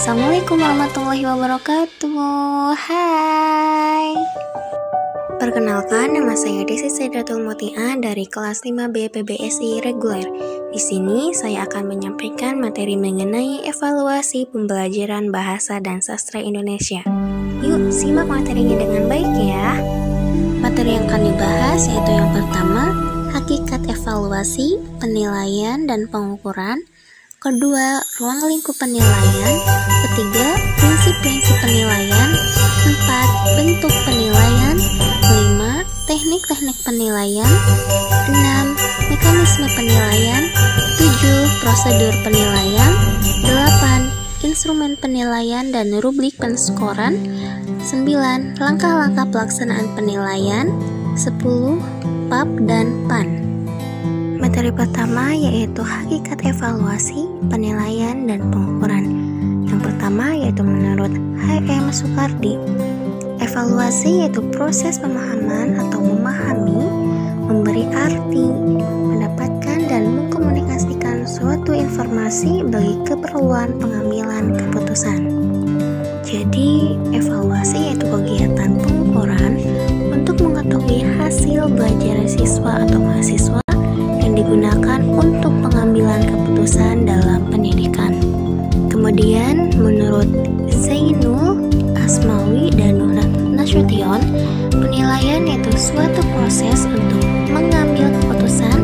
Assalamualaikum warahmatullahi wabarakatuh. Hai. Perkenalkan, nama saya Desi Saidatul Mutia dari kelas 5B PBSI reguler. Di sini saya akan menyampaikan materi mengenai evaluasi pembelajaran bahasa dan sastra Indonesia. Yuk, simak materinya dengan baik ya. Materi yang akan dibahas yaitu yang pertama, hakikat evaluasi, penilaian dan pengukuran. Kedua, ruang lingkup penilaian. Ketiga, prinsip-prinsip penilaian. 4, bentuk penilaian. 5, teknik-teknik penilaian. 6, mekanisme penilaian. 7, prosedur penilaian. 8, instrumen penilaian dan rubrik penskoran. 9, langkah-langkah pelaksanaan penilaian. 10, PAP dan PAN. Materi pertama yaitu hakikat evaluasi, penilaian, dan pengukuran. Yang pertama yaitu menurut H.M. Soekardi. Evaluasi yaitu proses pemahaman atau memahami, memberi arti, mendapatkan dan mengkomunikasikan suatu informasi bagi keperluan pengambilan keputusan. Jadi, evaluasi yaitu kegiatan pengukuran untuk mengetahui hasil belajar siswa atau mahasiswa digunakan untuk pengambilan keputusan dalam pendidikan. Kemudian, menurut Zainul Asmawi dan Nur Nasution, penilaian yaitu suatu proses untuk mengambil keputusan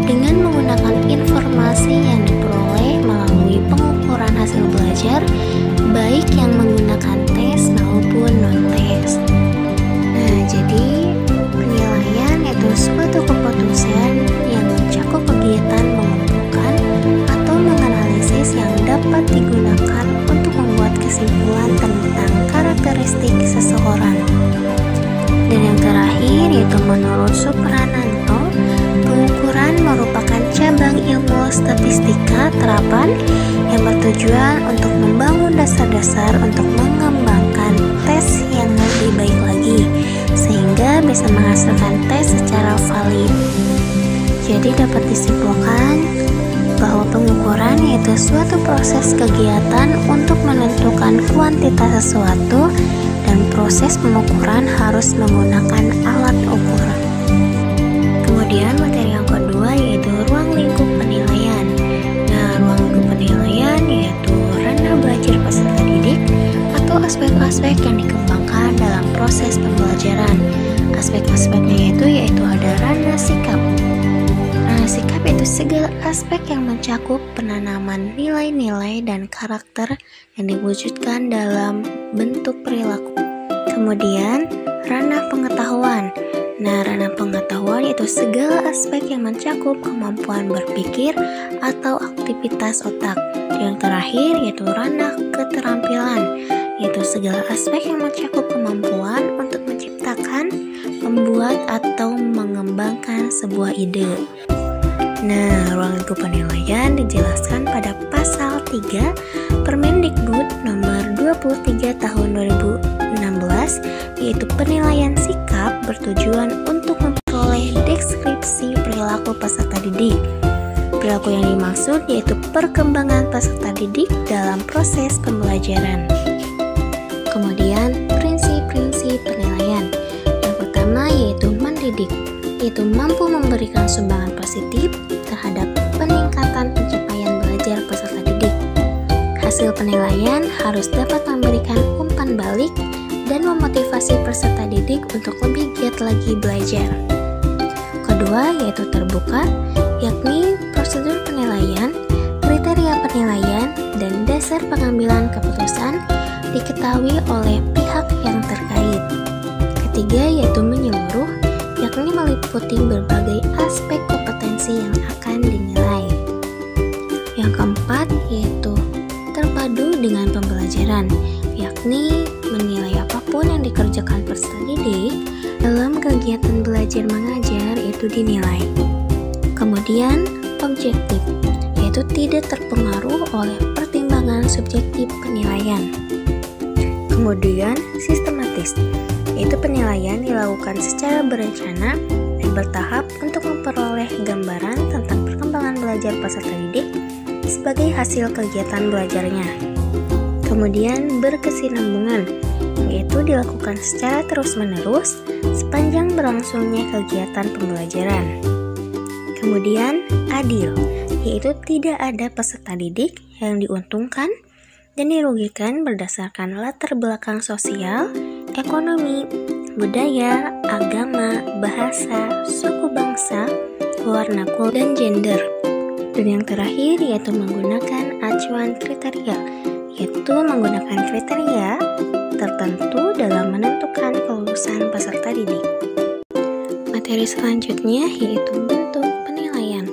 dengan menggunakan informasi yang diperoleh melalui pengukuran hasil belajar, baik yang menggunakan tes maupun non-tes. Nah, jadi penilaian yaitu suatu keputusan yang mencakup kegiatan mengumpulkan atau menganalisis yang dapat digunakan untuk membuat kesimpulan tentang karakteristik seseorang. Dan yang terakhir yaitu menurut Suprananto, pengukuran merupakan cabang ilmu statistika terapan yang bertujuan untuk membangun dasar-dasar untuk mengembangkan tes yang lebih baik lagi, sehingga bisa menghasilkan tes secara valid. Jadi dapat disimpulkan bahwa pengukuran yaitu suatu proses kegiatan untuk menentukan kuantitas sesuatu, dan proses pengukuran harus menggunakan alat ukur. Kemudian materi yang kedua yaitu ruang lingkup penilaian. Nah, ruang lingkup penilaian yaitu ranah belajar peserta didik atau aspek-aspek yang dikembangkan dalam proses pembelajaran. Aspek-aspeknya yaitu ada ranah sikap. Ranah sikap yaitu segala aspek yang mencakup penanaman nilai-nilai dan karakter yang diwujudkan dalam bentuk perilaku. Kemudian, ranah pengetahuan. Nah, ranah pengetahuan yaitu segala aspek yang mencakup kemampuan berpikir atau aktivitas otak. Yang terakhir yaitu ranah keterampilan, yaitu segala aspek yang mencakup kemampuan untuk menciptakan, membuat, atau mengembangkan sebuah ide. Nah, ruang lingkup penilaian dijelaskan pada pasal 3 Permendikbud nomor 23 tahun 2016, yaitu penilaian sikap bertujuan untuk memperoleh deskripsi perilaku peserta didik. Perilaku yang dimaksud yaitu perkembangan peserta didik dalam proses pembelajaran. Kemudian, prinsip-prinsip penilaian. Yang pertama yaitu mendidik, yaitu mampu memberikan sumbangan positif terhadap peningkatan pencapaian belajar peserta didik. Hasil penilaian harus dapat memberikan umpan balik dan memotivasi peserta didik untuk lebih giat lagi belajar. Kedua yaitu terbuka, yakni prosedur penilaian, kriteria penilaian, dan dasar pengambilan keputusan diketahui oleh pihak yang terkait. Ketiga yaitu menyeluruh, yakni meliputi berbagai aspek kompetensi yang akan dinilai. Yang keempat yaitu terpadu dengan pembelajaran, yakni menilai apapun yang dikerjakan peserta didik dalam kegiatan belajar mengajar itu dinilai. Kemudian objektif, yaitu tidak terpengaruh oleh pertimbangan subjektif penilaian. Kemudian sistematis, yaitu penilaian dilakukan secara berencana dan bertahap untuk memperoleh gambaran tentang perkembangan belajar peserta didik sebagai hasil kegiatan belajarnya. Kemudian berkesinambungan, yaitu dilakukan secara terus-menerus sepanjang berlangsungnya kegiatan pembelajaran. Kemudian adil, yaitu tidak ada peserta didik yang diuntungkan dan dirugikan berdasarkan latar belakang sosial, ekonomi, budaya, agama, bahasa, suku bangsa, warna kulit, dan gender. Dan yang terakhir yaitu menggunakan acuan kriteria, yaitu menggunakan kriteria tertentu dalam menentukan kelulusan peserta didik. Materi selanjutnya yaitu bentuk penilaian.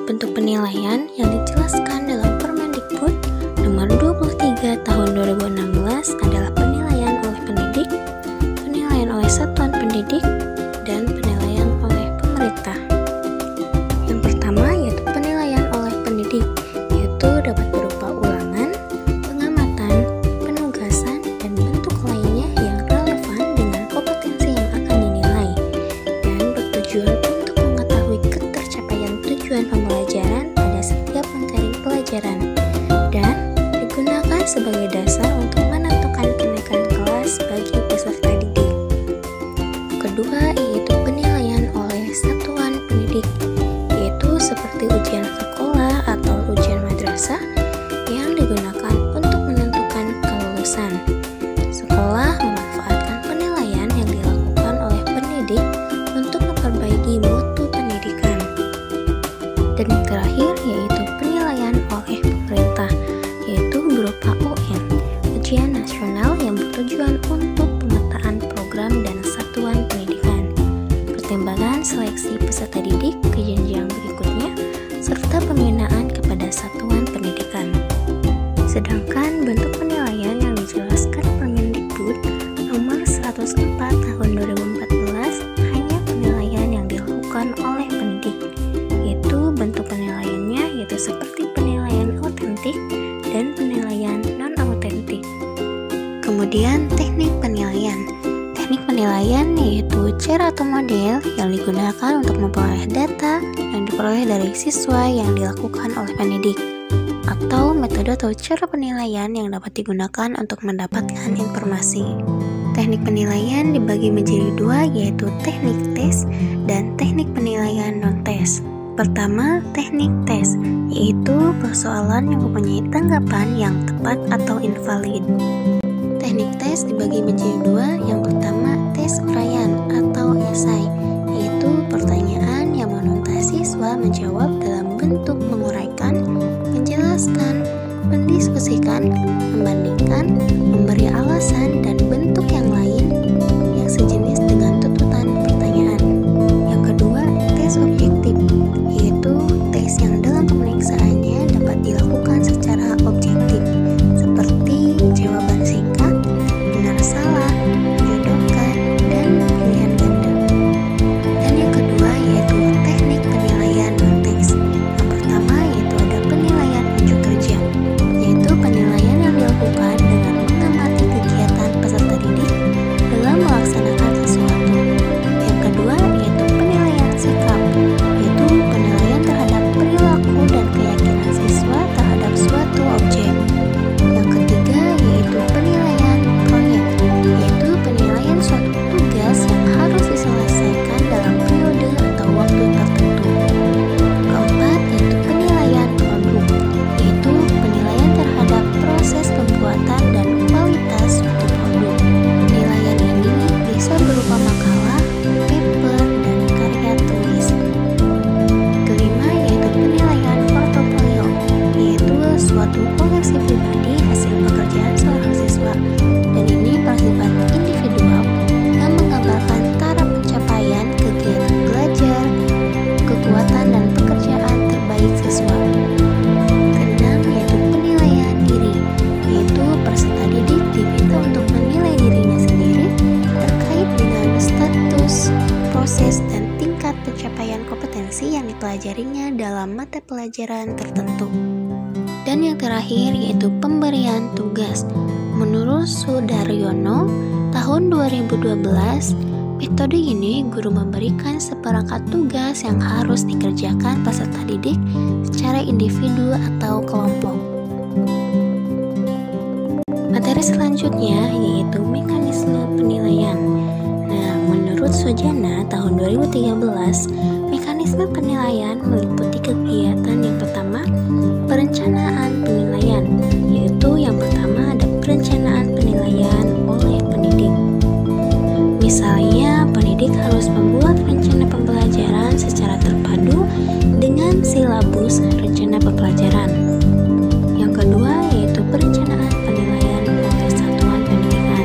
Bentuk penilaian yang dijelaskan dalam Permendikbud nomor 23 tahun 2016 adalah penilaian oleh pendidik, penilaian oleh satuan pendidik, dan penilaian oleh pemerintah. Yang pertama yaitu penilaian oleh pendidik, yaitu dapat berupa ulangan, pengamatan, penugasan, dan bentuk lainnya yang relevan dengan kompetensi yang akan dinilai dan bertujuan untuk mengetahui ketercapaian tujuan pembelajaran pada setiap materi pelajaran dan digunakan sebagai dasar untuk menentukan kenaikan kelas bagi peserta didik. Kedua yaitu penilaian oleh satuan pendidik, yaitu seperti ujian sekolah atau ujian madrasah yang digunakan untuk menentukan kelulusan. Sekolah memanfaatkan penilaian yang dilakukan oleh pendidik untuk memperbaiki mutu pendidikan. Dan yang terakhir yaitu penilaian oleh pemerintah, yaitu berupa UN, ujian nasional yang bertujuan untuk pemetaan program dan satuan pendidikan, pertimbangan seleksi peserta didik ke jenjang berikutnya, serta pembinaan kepada satuan pendidikan. Sedangkan bentuk penilaian yang dijelaskan Permendikbud nomor 104 tahun 2014 hanya penilaian yang dilakukan oleh pendidik, yaitu bentuk penilaiannya yaitu seperti penilaian autentik dan penilaian non-autentik. Kemudian teknik penilaian. Teknik penilaian yaitu cara atau model yang digunakan untuk memperoleh data yang diperoleh dari siswa yang dilakukan oleh pendidik, atau metode atau cara penilaian yang dapat digunakan untuk mendapatkan informasi. Teknik penilaian dibagi menjadi dua, yaitu teknik tes dan teknik penilaian non-tes. Pertama, teknik tes, yaitu persoalan yang mempunyai tanggapan yang tepat atau invalid. Teknik tes dibagi menjadi dua, yang pertama tes uraian atau esai, yaitu pertanyaan yang menuntut siswa menjawab dalam bentuk menguraikan, menjelaskan, mendiskusikan, membandingkan, memberi alasan, dan bentuk yang lain yang sejenis dengan tuntutan pertanyaan. Yang kedua, tes objektif, yaitu tes yang dalam pemeriksaannya dapat dilakukan secara objektif, seperti jawaban singkat, benar salah, menjodohkan, dan pilihan ganda. Dan yang kedua yaitu teknik penilaian non-tes. Yang pertama yaitu ada penilaian unjuk kerja, yaitu penilaian yang dilakukan dengan mengamati kegiatan peserta didik dalam melaksanakan sesuatu. Yang kedua yaitu penilaian sikap, yaitu penilaian terhadap perilaku dan keyakinan siswa terhadap suatu objek. Yang ketiga yaitu penilaian proyek, yaitu penilaian suatu tugas yang harus diselesaikan dalam periode atau waktu tertentu. Keempat yaitu penilaian produk, yaitu penilaian terhadap proses pembuatan dan kualitas suatu produk. Penilaian ini bisa berupa makalah, paper, dan karya tulis. Kelima yaitu penilaian portofolio, yaitu suatu koleksi pribadi hasil pekerjaan seorang siswa, dan ini bersifat individual yang menggambarkan taraf pencapaian kegiatan belajar, kekuatan dan pekerjaan terbaik siswa. Keenam yaitu penilaian diri, yaitu peserta didik diminta untuk menilai dirinya sendiri terkait dengan status, proses, dan tingkat pencapaian kompetensi yang dipelajarinya dalam mata pelajaran tertentu. Dan yang terakhir yaitu pemberian tugas. Menurut Sudaryono, tahun 2012, metode ini guru memberikan seperangkat tugas yang harus dikerjakan peserta didik secara individu atau kelompok. Materi selanjutnya yaitu mekanisme penilaian. Nah, menurut Sojana tahun 2013, mekanisme penilaian meliputi kegiatan yang pertama, perencanaan penilaian, yaitu yang pertama ada perencanaan penilaian oleh pendidik. Misalnya, pendidik harus membuat rencana pembelajaran secara terpadu dengan silabus rencana pembelajaran. Yang kedua yaitu perencanaan penilaian oleh satuan pendidikan.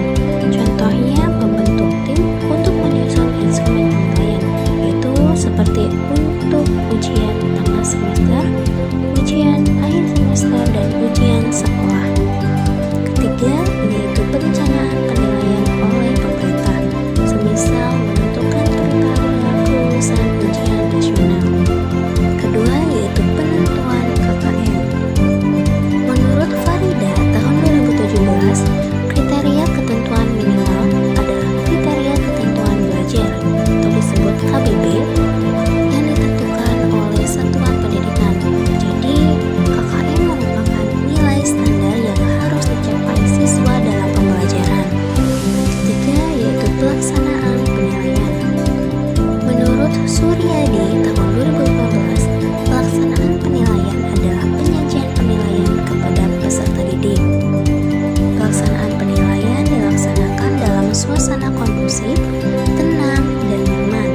Contohnya membentuk tim untuk menyusun instrumen penilaian, yaitu seperti untuk ujian tengah semester, ujian akhir semester, dan ujian sekolah. Ketiga yaitu perencanaan penilaian oleh pemerintah, semisal menentukan kriteria kelulusan ujian nasional. Kedua yaitu penentuan KKM. Menurut Farida tahun 2017, kriteria ketentuan minimal adalah kriteria ketentuan belajar atau disebut KBB yang ditentukan oleh satuan pendidikan. Jadi, KKM merupakan nilai standar yang harus dicapai siswa dalam pembelajaran. Ketiga yaitu pelaksanaan penilaian. Menurut Suryadi tahun 2015, pelaksanaan penilaian adalah penyajian penilaian kepada peserta didik. Pelaksanaan penilaian dilaksanakan dalam suasana kondusif, tenang, dan nyaman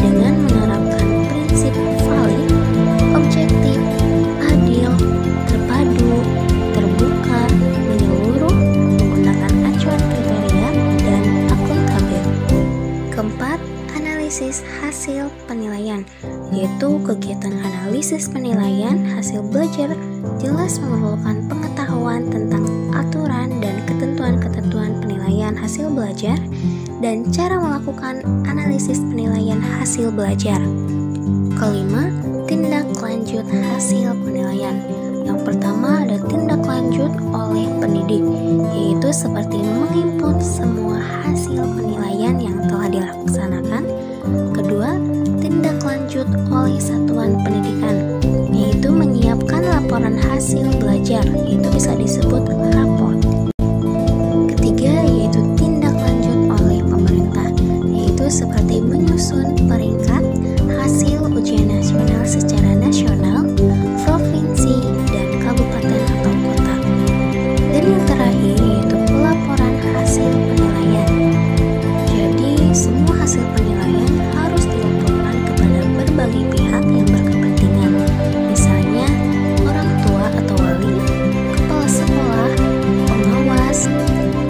dengan menerapkan prinsip valid, objektif, adil, terpadu, terbuka, menyeluruh, menggunakan acuan kriteria, dan akuntabel. Keempat, analisis hasil penilaian, yaitu kegiatan analisis penilaian hasil belajar jelas memerlukan pengetahuan tentang aturan dan ketentuan-ketentuan penilaian hasil belajar dan cara melakukan analisis penilaian hasil belajar. Kelima, tindak lanjut hasil penilaian. Yang pertama ada tindak lanjut oleh pendidik, yaitu seperti menginput semua hasil penilaian yang telah dilaksanakan. Kedua, tindak lanjut oleh satuan pendidikan, yaitu menyiapkan laporan hasil belajar, itu bisa disebut rapor. Ketiga, yaitu tindak lanjut oleh pemerintah, yaitu seperti menyusun peringkat hasil ujian nasional secara nasional, provinsi, dan kabupaten atau kota. Dan yang terakhir yaitu pelaporan hasil penilaian. Jadi, semua hasil penilaian harus dilaporkan kepada berbagai pihak yang berkepentingan, misalnya orang tua atau wali, kepala sekolah, pengawas,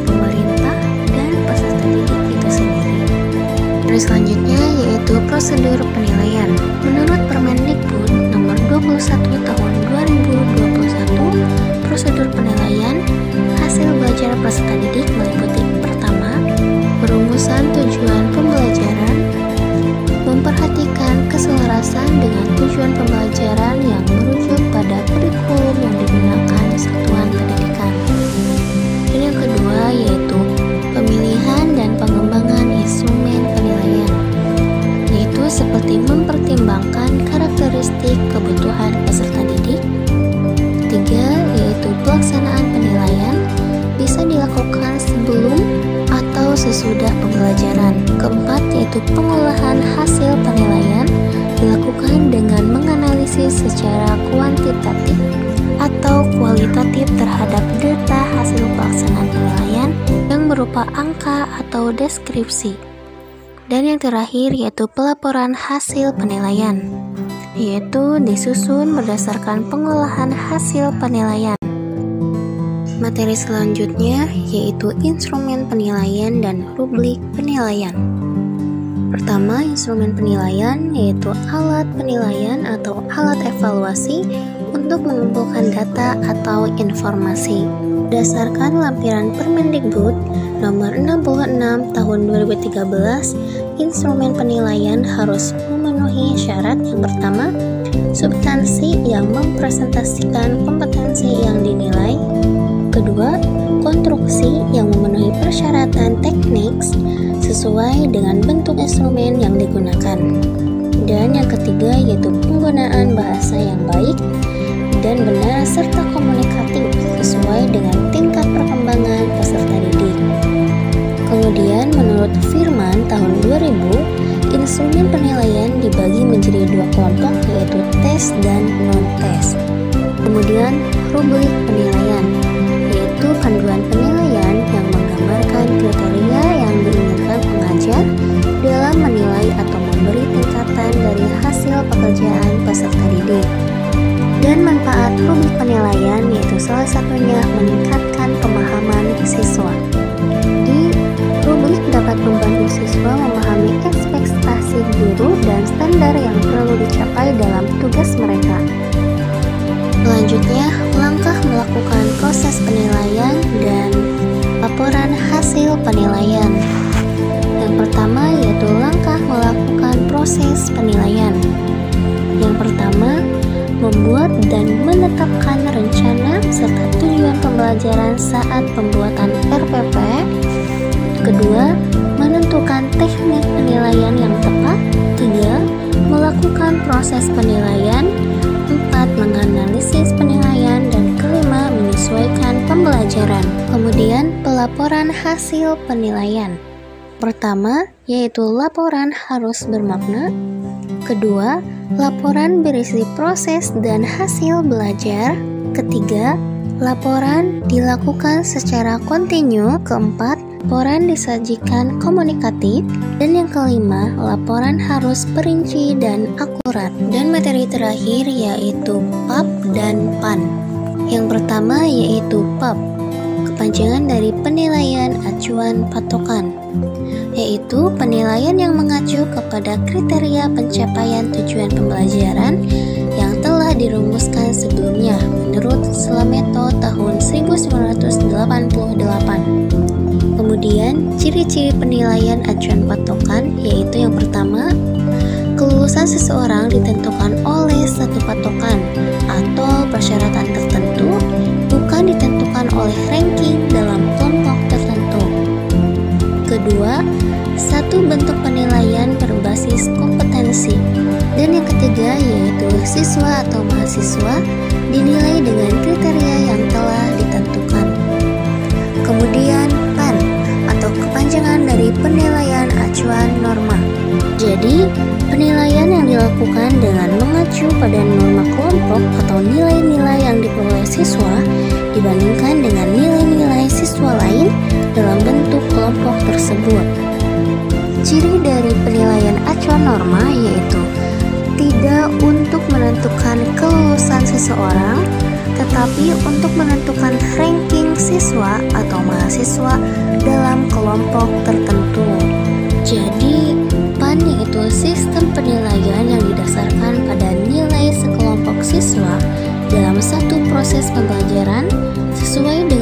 pemerintah, dan peserta didik itu sendiri. Terus selanjutnya yaitu prosedur penilaian. Menurut Permendikbud nomor 21 tahun 2021, prosedur penilaian hasil belajar peserta didik meliputi pertama, perumusan tujuan pembelajaran, memperhatikan keselarasan dengan tujuan pembelajaran yang merujuk pada kurikulum yang digunakan satuan pendidikan. Dan yang kedua yaitu pemilihan dan pengembangan instrumen penilaian, yaitu seperti mempertimbangkan karakteristik kebutuhan peserta didik. Ketiga yaitu pelaksanaan penilaian bisa dilakukan sebelum atau sesudah pembelajaran. Keempat yaitu pengolahan hasil penilaian dilakukan dengan menganalisis secara kuantitatif atau kualitatif terhadap data hasil pelaksanaan penilaian yang berupa angka atau deskripsi. Dan yang terakhir yaitu pelaporan hasil penilaian, yaitu disusun berdasarkan pengolahan hasil penilaian. Materi selanjutnya yaitu instrumen penilaian dan rubrik penilaian. Pertama, instrumen penilaian yaitu alat penilaian atau alat evaluasi untuk mengumpulkan data atau informasi. Berdasarkan lampiran Permendikbud nomor 66 tahun 2013, instrumen penilaian harus memenuhi syarat yang pertama, substansi yang mempresentasikan kompetensi yang dinilai. Kedua, konstruksi yang memenuhi persyaratan teknik sesuai dengan bentuk instrumen yang digunakan. Dan yang ketiga yaitu penggunaan bahasa yang baik dan benar serta komunikatif sesuai dengan tingkat perkembangan peserta Instrumen penilaian dibagi menjadi dua kelompok, yaitu tes dan non-tes. Kemudian rubrik penilaian, yaitu panduan penilaian yang menggambarkan kriteria yang diinginkan pengajar dalam menilai atau memberi tingkatan dari hasil pekerjaan peserta didik. Dan manfaat rubrik penilaian yaitu salah satunya meningkatkan pemahaman siswa. Di rubrik dapat membantu siswa memahami ekspektasi guru dan standar yang perlu dicapai dalam tugas mereka. Selanjutnya, langkah melakukan proses penilaian dan laporan hasil penilaian. Yang pertama yaitu langkah melakukan proses penilaian. Yang pertama, membuat dan menetapkan rencana serta tujuan pembelajaran saat pembuatan RPP. Kedua, menentukan teknik penilaian yang tepat. Tiga, melakukan proses penilaian. Empat, menganalisis penilaian. Dan kelima, menyesuaikan pembelajaran. Kemudian, pelaporan hasil penilaian. Pertama, yaitu laporan harus bermakna. Kedua, laporan berisi proses dan hasil belajar. Ketiga, laporan dilakukan secara kontinu. Keempat, laporan disajikan komunikatif. Dan yang kelima, laporan harus perinci dan akurat. Dan materi terakhir yaitu PAP dan PAN. Yang pertama yaitu PAP, kepanjangan dari penilaian acuan patokan, yaitu penilaian yang mengacu kepada kriteria pencapaian tujuan pembelajaran yang telah dirumuskan sebelumnya menurut Slameto tahun 1988. Kemudian, ciri-ciri penilaian acuan patokan yaitu yang pertama, kelulusan seseorang ditentukan oleh satu patokan atau persyaratan tertentu, bukan ditentukan oleh ranking dalam kelompok tertentu. Kedua, satu bentuk penilaian berbasis kompetensi. Dan yang ketiga yaitu siswa atau mahasiswa dinilai dengan kriteria yang telah ditentukan. Kemudian PAN atau kepanjangan dari penilaian acuan norma. Jadi, penilaian yang dilakukan dengan mengacu pada norma kelompok atau nilai-nilai yang diperoleh siswa dibandingkan dengan nilai-nilai siswa lain dalam bentuk kelompok tersebut. Ciri dari penilaian acuan norma yaitu tidak untuk menentukan kelulusan seseorang, tetapi untuk menentukan ranking siswa atau mahasiswa dalam kelompok tertentu. Jadi, PAN yaitu sistem penilaian yang didasarkan pada nilai sekelompok siswa dalam satu proses pembelajaran sesuai dengan